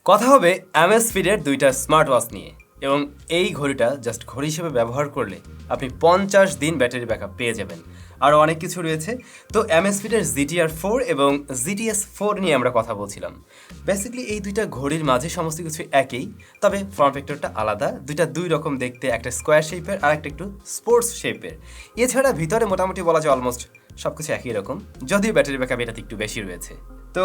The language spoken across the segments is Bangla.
কথা হবে অ্যামেসফিটের দুইটা স্মার্ট ওয়াচ নিয়ে এবং এই ঘড়িটা জাস্ট ঘড়ি হিসেবে ব্যবহার করলে আপনি 50 দিন ব্যাটারি ব্যাকআপ পেয়ে যাবেন। আরও অনেক কিছু রয়েছে। তো অ্যামেসফিটের GTR 4 এবং GTS 4 নিয়ে আমরা কথা বলছিলাম। বেসিক্যালি এই দুইটা ঘড়ির মাঝে সমস্ত কিছু একই, তবে ফর্ম ফ্যাক্টরটা আলাদা। দুই রকম দেখতে, একটা স্কোয়ার শেপের আর একটা একটু স্পোর্টস শেপের। এছাড়া ভিতরে মোটামুটি বলা যায় অলমোস্ট সব কিছু একই রকম, যদিও ব্যাটারি ব্যাকআপ এটাতে একটু বেশি রয়েছে। তো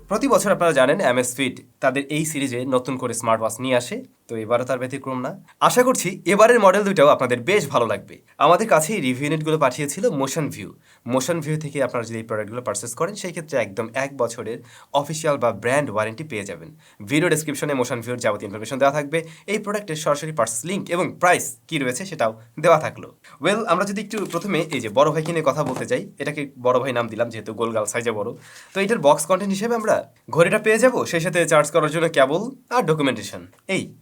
প্রতি বছর আপনারা জানেন অ্যামেসফিট তাদের এই সিরিজে নতুন করে স্মার্ট ওয়াচ নিয়ে আসে, তো এবারও তার ব্যতিক্রম না। আশা করছি এবারের মডেল দুইটাও আপনাদের বেশ ভালো লাগবে। আমাদের কাছে এই রিভিউ ইউনিটগুলো পাঠিয়েছিল মোশন ভিউ থেকে আপনারা যদি এই প্রোডাক্টগুলো পারচেস করেন সেই ক্ষেত্রে একদম 1 বছরের অফিসিয়াল বা ব্র্যান্ড ওয়ারেন্টি পেয়ে যাবেন। ভিডিও ডেসক্রিপশনে মোশন ভিউর যাবতীয় ইনফরমেশন দেওয়া থাকবে, এই প্রোডাক্টের সরাসরি পারচেস লিঙ্ক এবং প্রাইস কি রয়েছে সেটাও দেওয়া থাকলো। ওয়েল, আমরা যদি একটু প্রথমে এই যে বড় ভাইকে নিয়ে কথা বলতে চাই, এটাকে বড় ভাই নাম দিলাম যেহেতু গোলগাল সাইজে বড়। তো এটার বক্স কন্টেন্ট হিসেবে আমরা ঘড়িটা পেয়ে যাবো, সেই সাথে চার্জ করার জন্য কেবল আর ডকুমেন্টেশন,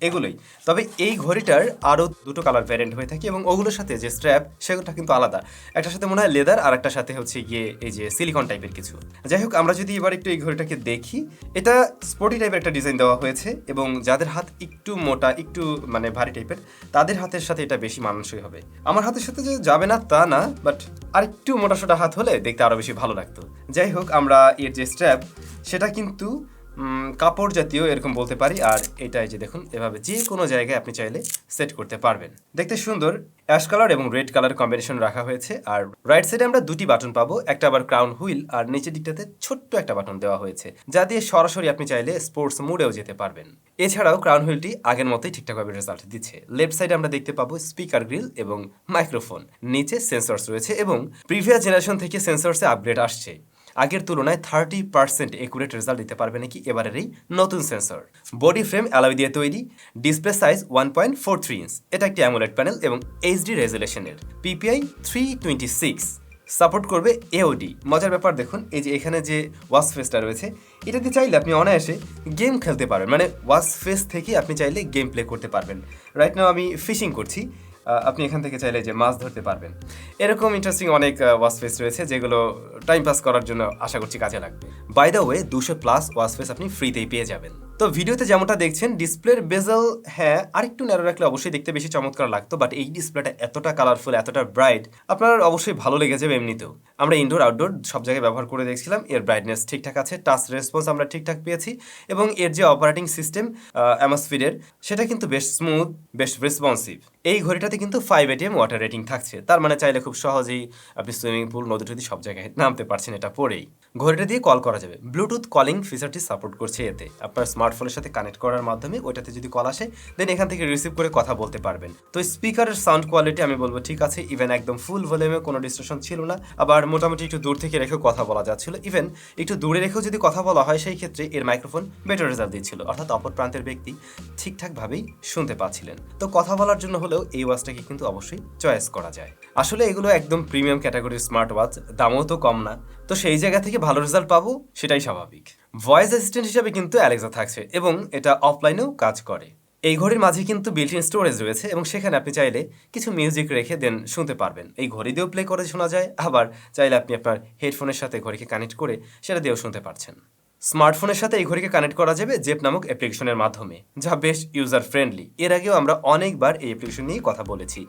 এগুলোই। তবে এই ঘড়িটার আরও দুটো কালার ভ্যারিয়েন্ট হয়ে থাকে এবং ওগুলোর সাথে যে স্ট্র্যাপ সেগুলোটা কিন্তু আলাদা। একটার সাথে মনে হয় লেদার আর একটার সাথে হচ্ছে গিয়ে এই যে সিলিকন টাইপের কিছু। যাই হোক, আমরা যদি এবার একটু এই ঘড়িটাকে দেখি, এটা স্পোর্টি টাইপের একটা ডিজাইন দেওয়া হয়েছে এবং যাদের হাত একটু মোটা, একটু মানে ভারী টাইপের, তাদের হাতের সাথে এটা বেশি মানানসই হবে। আমার হাতের সাথে যে যাবে না তা না, বাট আর একটু মোটাসোটা হাত হলে দেখতে আরও বেশি ভালো লাগতো। যাই হোক, আমরা এর যে স্ট্র্যাপ সেটা কিন্তু কাপড় জাতীয় এরকম বলতে পারি। আর এটাই যে দেখুন, এভাবে যে কোনো জায়গায় আপনি চাইলে সেট করতে পারবেন। দেখতে সুন্দর অ্যাশ কালার এবং রেড কালার কম্বিনেশন রাখা হয়েছে। আর রাইট সাইডে আমরা দুটি বাটন পাবো, একটা আবার ক্রাউন হুইল, আর নিচের দিকটাতে ছোট্ট একটা বাটন দেওয়া হয়েছে যা দিয়ে সরাসরি আপনি চাইলে স্পোর্টস মুডেও যেতে পারবেন। এছাড়াও ক্রাউন হুইলটি আগের মতোই ঠিকঠাকভাবে রেজাল্ট দিচ্ছে। লেফট সাইডে আমরা দেখতে পাবো স্পিকার গ্রিল এবং মাইক্রোফোন, নিচে সেন্সরস রয়েছে এবং প্রিভিয়াস জেনারেশন থেকে সেন্সরসে আপগ্রেড আসছে। আগের তুলনায় 30% একুরেট রেজাল্ট দিতে পারবে নাকি এবারের এই নতুন সেন্সর। বডি ফ্রেম অ্যালয় দিয়ে তৈরি, ডিসপ্লে সাইজ 1.43 ইঞ্চ, এটা একটি অ্যামোলেড প্যানেল এবং এইচডি রেজুলেশনের, পিপিআই 326 সাপোর্ট করবে এওডি। মজার ব্যাপার দেখুন, এই যে এখানে যে ওয়াচ ফেসটা রয়েছে, এটাতে চাইলে আপনি অনায়াসে গেম খেলতে পারবেন, মানে ওয়াচ ফেস থেকে আপনি চাইলে গেম প্লে করতে পারবেন। রাইট নাও আমি ফিশিং করছি, আপনি এখান থেকে চাইলে যে মাছ ধরতে পারবেন। এরকম ইন্টারেস্টিং অনেক ওয়াচ ফেস রয়েছে যেগুলো টাইম পাস করার জন্য আশা করছি কাজে লাগবে। By the way, 200+ watch face আপনি ফ্রিতেই পেয়ে যাবেন। তো ভিডিওতে যেমনটা দেখছেন, ডিসপ্লের বেজেল হ্যাঁ আরেকটু ন্যারো রাখলে অবশ্যই দেখতে বেশি চমৎকার লাগতো, বাট এই ডিসপ্লেটা এতটা কালারফুল, এতটা ব্রাইট, আপনার অবশ্যই ভালো লেগে যাবে এমনিতেও। আমরা ইনডোর আউটডোর সব জায়গায় ব্যবহার করে দেখছিলাম, এর ব্রাইটনেস ঠিকঠাক আছে, টাচ রেসপন্স আমরা ঠিকঠাক পেয়েছি এবং এর যে অপারেটিং সিস্টেম অ্যামসফিটের, সেটা কিন্তু বেশ স্মুথ, বেশ রেসপন্সিভ। এই ঘড়িটাতে কিন্তু 5 ATM ওয়াটার রেটিং থাকছে, তার মানে চাইলে খুব সহজেই আপনি সুইমিং পুল, নদী টদী সব জায়গায় নামতে পারছেন এটা পরেই। ঘড়িটা দিয়ে কল করা যাবে, ব্লুটুথ কলিং ফিচারটি সাপোর্ট করছে এতে। আপনার স্মার্টফোনের সাথে কানেক্ট করার মাধ্যমে ওইটাতে যদি কল আসে, দেন এখান থেকে রিসিভ করে কথা বলতে পারবেন। তো স্পিকারের সাউন্ড কোয়ালিটি আমি বলবো ঠিক আছে, ইভেন একদম ফুল ভলিউমে কোনো ডিস্ট্রাকশন ছিল না, আবার মোটামুটি একটু দূর থেকে রেখেও কথা বলা যাচ্ছিল। ইভেন একটু দূরে রেখেও যদি কথা বলা হয় সেই ক্ষেত্রে এর মাইক্রোফোন বেটার রেজাল্ট দিচ্ছিল, অর্থাৎ অপর প্রান্তের ব্যক্তি ঠিকঠাকভাবেই শুনতে পাচ্ছিলেন। তো কথা বলার জন্য হলেও এই ওয়াচটাকে কিন্তু অবশ্যই চয়েস করা যায়। আসলে এগুলো একদম প্রিমিয়াম ক্যাটাগরির স্মার্ট ওয়াচ, দামও তো কম না, তো সেই জায়গা থেকে ভালো রেজাল্ট পাবো সেটাই স্বাভাবিক। ভয়েস অ্যাসিস্ট্যান্ট হিসেবে কিন্তু অ্যালেক্সা থাকছে এবং এটা অফলাইনেও কাজ করে। এই ঘড়ির মাঝে কিন্তু বিল্ট ইন স্টোরেজ রয়েছে এবং সেখানে আপনি চাইলে কিছু মিউজিক রেখে দেন শুনতে পারবেন। এই ঘড়ি দিয়েও প্লে করে শোনা যায়, আবার চাইলে আপনি আপনার হেডফোনের সাথে ঘড়িকে কানেক্ট করে সেটা দিয়েও শুনতে পারছেন। স্মার্টফোনের সাথে এই ঘড়িকে কানেক্ট করা যাবে জেপ নামক অ্যাপ্লিকেশনের মাধ্যমে, যা বেশ ইউজার ফ্রেন্ডলি। এর আগেও আমরা অনেকবার এই অ্যাপ্লিকেশন নিয়ে কথা বলেছি।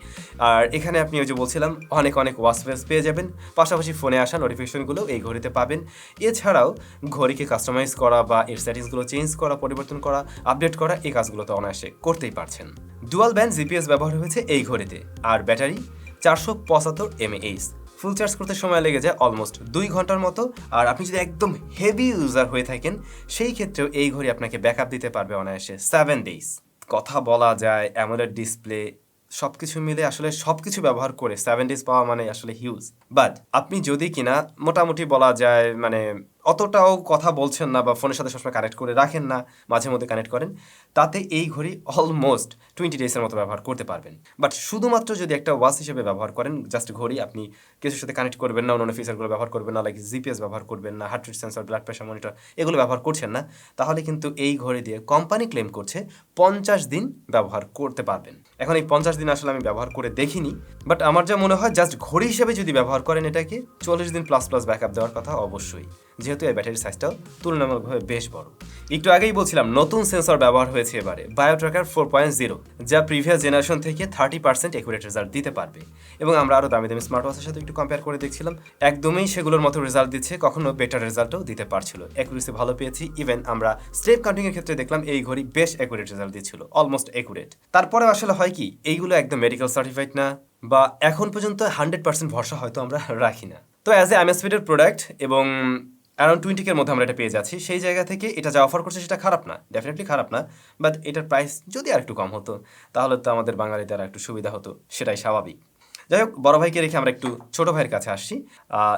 আর এখানে আপনি ওই যে বলছিলাম অনেক ওয়াচ ফেস পেয়ে যাবেন, পাশাপাশি ফোনে আসা নোটিফিকেশনগুলো এই ঘড়িতে পাবেন। এছাড়াও ঘড়িকে কাস্টমাইজ করা বা এর সেটিংসগুলো চেঞ্জ করা, পরিবর্তন করা, আপডেট করা, এই কাজগুলো তো অনায়াসে করতেই পারছেন। ডুয়াল ব্যান্ড জিপিএস ব্যবহার হয়েছে এই ঘড়িতে, আর ব্যাটারি 475 mAh। ফুল চার্জ করতে সময় লেগে যায় অলমোস্ট 2 ঘন্টার মতো। আর আপনি যদি একদম হেভি ইউজার হয়ে থাকেন সেই ক্ষেত্রেও এই ঘড়ি আপনাকে ব্যাকআপ দিতে পারবে অনায়াসে 7 ডেজ। কথা বলা যায়, অ্যামোলেড ডিসপ্লে, সবকিছু মিলে আসলে সবকিছু ব্যবহার করে 7 ডেজ পাওয়া মানে আসলে হিউজ। বাট আপনি যদি কিনা মোটামুটি বলা যায় মানে অতটাও কথা বলছেন না বা ফোনের সাথে সবসময় কানেক্ট করে রাখেন না, মাঝে মধ্যে কানেক্ট করেন, তাতে এই ঘড়ি অলমোস্ট 20 ডেজের মতো ব্যবহার করতে পারবেন। বাট শুধুমাত্র যদি একটা ওয়াচ হিসেবে ব্যবহার করেন, জাস্ট ঘড়ি, আপনি কিছুর সাথে কানেক্ট করবেন না, অন্য ফিচারগুলো ব্যবহার করবেন না, লাইক জিপিএস ব্যবহার করবেন না, heart rate sensor, blood pressure monitor, এগুলো ব্যবহার করছেন না, তাহলে কিন্তু এই ঘড়ি দিয়ে কোম্পানি ক্লেম করছে 50 দিন ব্যবহার করতে পারবেন। এখন এই 50 দিন আসলে আমি ব্যবহার করে দেখিনি, বাট আমার যা মনে হয় জাস্ট ঘড়ি হিসেবে যদি ব্যবহার করেন এটাকে 40 দিন প্লাস ব্যাকআপ দেওয়ার কথা অবশ্যই। যেহেতু এই ব্যাটারির সাইজটাও তুলনামূলকভাবে বেশ বড়। একটু আগেই বলছিলাম নতুন সেন্সর ব্যবহার হয়েছে এবারে বায়োট্র্যাকার 4.0, যা প্রিভিয়াস জেনারেশন থেকে 30% অ্যাকুরেট রেজাল্ট দিতে পারবে। এবং আমরা আরও দামি দামি স্মার্ট ওয়াচের সাথে একটু কম্পেয়ার করে দেখছিলাম, একদমই সেগুলোর মতো রেজাল্ট দিচ্ছে, কখনো বেটার রেজাল্টও দিতে পারছিল। অ্যাকুরেসি ভালো পেয়েছি, ইভেন আমরা স্টেপ কাউন্টিংয়ের ক্ষেত্রে দেখলাম এই ঘড়ি বেশ অ্যাকুরেট রেজাল্ট দিচ্ছিল, অলমোস্ট অ্যাকুরেট। তারপরে আসলে হয় কি, এইগুলো একদম মেডিকেল সার্টিফাইড না, বা এখন পর্যন্ত 100% ভরসা হয়তো আমরা রাখি না। তো অ্যাজ এ অ্যামএসফিটের প্রোডাক্ট এবং অ্যারাউন্ড 20K মধ্যে আমরা এটা পেয়ে যাচ্ছি, সেই জায়গা থেকে এটা যা অফার করছে সেটা খারাপ না, ডেফিনেটলি খারাপ না। বাট এটার প্রাইস যদি আর একটু কম হতো তাহলে তো আমাদের বাঙালিদের আর একটু সুবিধা হতো, সেটাই স্বাভাবিক। যাই হোক, বড় ভাইকে রেখে আমরা একটু ছোট ভাইয়ের কাছে আসছি।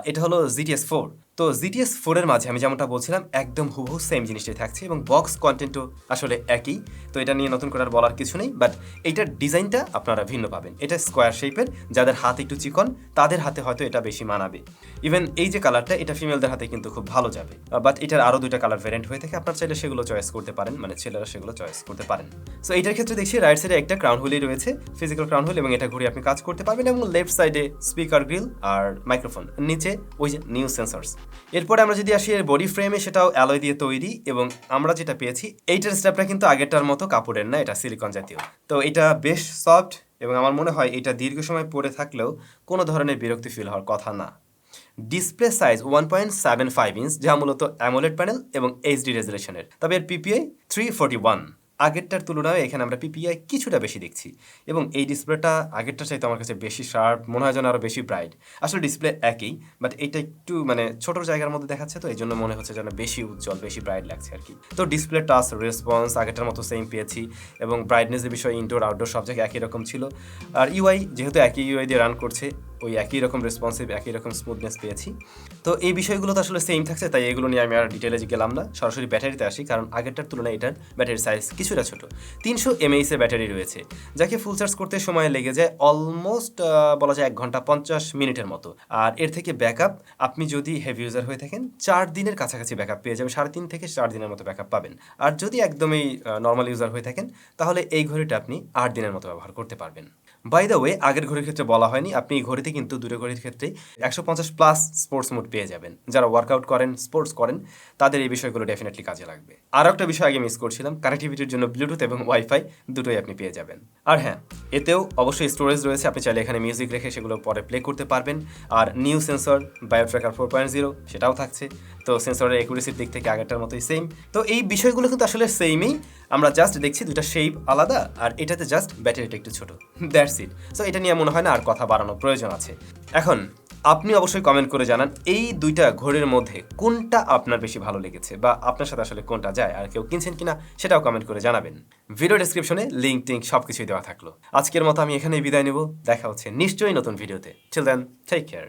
এটা হলো GTS 4। তো GTS 4 এর মাঝে আমি যেমনটা বলছিলাম একদম হুবহু সেম জিনিসটাই থাকছে এবং বক্স কন্টেন্টও আসলে একই। তো এটা নিয়ে নতুন করে আর বলার কিছু নেই, বাট এইটার ডিজাইনটা আপনারা ভিন্ন পাবেন। এটা স্কোয়ার শেপের, যাদের হাত একটু চিকন তাদের হাতে হয়তো এটা বেশি মানাবে। ইভেন এই যে কালারটা, এটা ফিমেলদের হাতে কিন্তু খুব ভালো যাবে। বাট এটার আরও 2টা কালার ভ্যারিয়েন্ট হয়ে থাকে, আপনার চাইলে সেগুলো চয়েস করতে পারেন, মানে ছেলেরা সেগুলো চয়েস করতে পারেন। সো এইটার ক্ষেত্রে দেখছি রাইট সাইডে একটা ক্রাউন হুলই রয়েছে, ফিজিক্যাল ক্রাউন হুল, এবং এটা ঘুরে আপনি কাজ করতে পারবেন। এবং লেফট সাইডে স্পিকার গ্রিল আর মাইক্রোফোন, নিচে ওই যে নিউ সেন্সরস। এরপরে আমরা যদি আসি এর বডি ফ্রেমে, সেটাও অ্যালয় দিয়ে তৈরি, এবং আমরা যেটা পেয়েছি এইটার স্ট্র্যাপটা কিন্তু আগেরটার মতো কাপড়ের না, এটা সিলিকন জাতীয়। তো এটা বেশ সফট, এবং আমার মনে হয় এটা দীর্ঘ সময় পরে থাকলেও কোনো ধরনের বিরক্তি ফিল হওয়ার কথা না। ডিসপ্লে সাইজ 1.75 ইঞ্চ, যা মূলত অ্যামোলেড প্যানেল এবং এইচডি রেজুলেশনের। তবে এর পিপিআই 341। আগেরটার তুলনায় এখানে আমরা পিপিআই কিছুটা বেশি দেখছি, এবং এই ডিসপ্লেটা আগেরটার চাইতে আমার কাছে বেশি শার্প মনে হয়, যেন আরও বেশি ব্রাইট। আসলে ডিসপ্লে একই, বাট এটা একটু মানে ছোট জায়গার মধ্যে দেখাচ্ছে, তো এই জন্য মনে হচ্ছে যেন বেশি উজ্জ্বল, বেশি ব্রাইট লাগছে আর কি। তো ডিসপ্লে টাচ রেসপন্স আগেরটার মতো সেম পেয়েছি, এবং ব্রাইটনেসের বিষয়ে ইনডোর আউটডোর সব জায়গায় একই রকম ছিল। আর ইউআই যেহেতু একই ইউআই দিয়ে রান করছে, ওই একই রকম রেসপন্সিভ, একই রকম স্মুথনেস পেয়েছি। তো এই বিষয়গুলো তো আসলে সেম থাকছে, তাই এগুলো নিয়ে আমি আর ডিটেলে গেলাম না, সরাসরি ব্যাটারিতে আসি। কারণ আগেরটার তুলনায় এটার ব্যাটারির সাইজ কিছুটা ছোট, 300 mAh এর ব্যাটারি রয়েছে, যাকে ফুল চার্জ করতে সময় লেগে যায় অলমোস্ট বলা যায় 1 ঘন্টা 50 মিনিটের মতো। আর এর থেকে ব্যাকআপ, আপনি যদি হেভি ইউজার হয়ে থাকেন 4 দিনের কাছাকাছি ব্যাকআপ পেয়ে যাবেন, 3.5 থেকে 4 দিনের মতো ব্যাকআপ পাবেন। আর যদি একদমই নর্মাল ইউজার হয়ে থাকেন তাহলে এই ঘড়িটা আপনি 8 দিনের মতো ব্যবহার করতে পারবেন। বাই দ্য ওয়ে, আগের ঘড়ির ক্ষেত্রে বলা হয়নি, আপনি এই ঘড়িতে কিন্তু দুটো ঘড়ির ক্ষেত্রে 150+ স্পোর্টস মোড পেয়ে যাবেন। যারা ওয়ার্কআউট করেন, স্পোর্টস করেন, তাদের এই বিষয়গুলো ডেফিনেটলি কাজে লাগবে। আর একটা বিষয় আগে মিস করছিলাম, কানেক্টিভিটির জন্য ব্লুটুথ এবং ওয়াইফাই দুটোই আপনি পেয়ে যাবেন। আর হ্যাঁ, এতেও অবশ্যই স্টোরেজ রয়েছে, আপনি চাইলে এখানে মিউজিক রেখে সেগুলো পরে প্লে করতে পারবেন। আর নিউ সেন্সর বায়োট্র্যাকার 4.0 সেটাও থাকছে। তো সেন্সরের অ্যাকুরেসির দিক থেকে আগেরটার মতোই সেম। তো এই বিষয়গুলো কিন্তু আসলে সেমই, আমরা জাস্ট দেখছি দুটা শেপ আলাদা, আর এটাতে জাস্ট ব্যাটারিটা একটু ছোট, দ্যাটস ইট। সো এটা নিয়ে মনে হয় না আর কথা বাড়ানোর প্রয়োজন আছে। এখন আপনি অবশ্যই কমেন্ট করে জানান এই দুইটা ঘড়ির মধ্যে কোনটা আপনার বেশি ভালো লেগেছে, বা আপনার সাথে আসলে কোনটা যায়, আর কেউ কিনছেন কিনা সেটাও কমেন্ট করে জানাবেন। ভিডিও ডেসক্রিপশনে লিঙ্ক টিঙ্ক সবকিছুই দেওয়া থাকলো। আজকের মতো আমি এখানেই বিদায় নেব, দেখা হচ্ছে নিশ্চয়ই নতুন ভিডিওতে। Till then, take care.